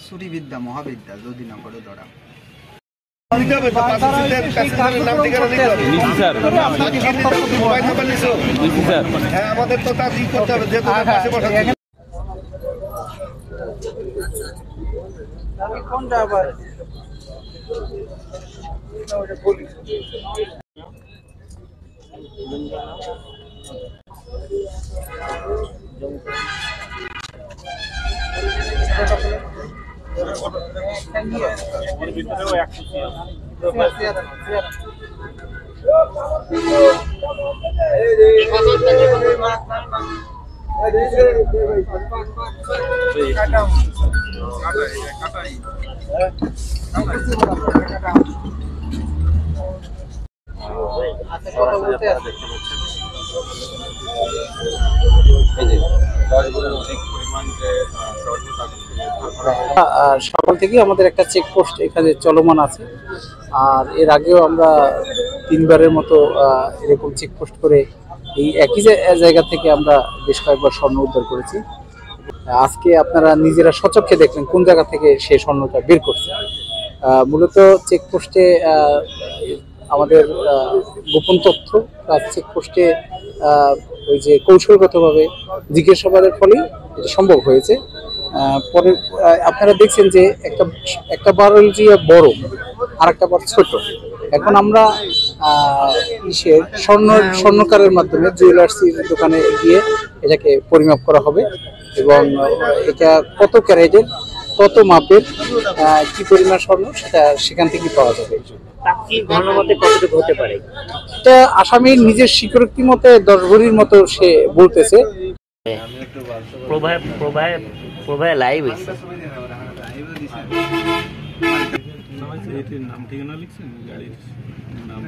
সুরিবিদ্যা মহাবিদ্যা যদি না করে ধরা। আমাদের তো তা করতে হবে, যেহেতু কোন ড্রাইভার সকাল থেকে আমাদের একটা চেকপোস্ট এখানে চলমান আছে। আর এর আগেও আমরা 3 বারের মতো এরকম চেকপোস্ট করে এই একই জায়গা থেকে আমরা বেশ কয়েকবার স্বর্ণ উদ্ধার করেছি। আজকে আপনারা নিজেরা স্বচক্ষে দেখলেন কোন জায়গা থেকে সে স্বর্ণটা বের করছে। মূলত চেকপোস্টে আমাদের গোপন তথ্য চেকপোস্টে ওই যে কৌশলগতভাবে জিজ্ঞাসাবাদের ফলেই এটা সম্ভব হয়েছে। পরে আপনারা দেখছেন যে একটা বার হচ্ছে বড় আর একটা বার ছোট। এখন আমরা স্বর্ণকারের মাধ্যমে জুয়েলার্সির দোকানে গিয়ে এটাকে পরিমাপ করা হবে এবং এটা কত ক্যারেটের কত মাপের কি পরিমাণ স্বর্ণ সেটা সেখান থেকে পাওয়া যাবে। হতে পারে এটা আসামির নিজের স্বীকারোক্তি মতে 10 ভরির মতো সে বলতেছে। লাইভ হয়েছে নাম ঠিকানা লিখছেন গাড়ির নাম।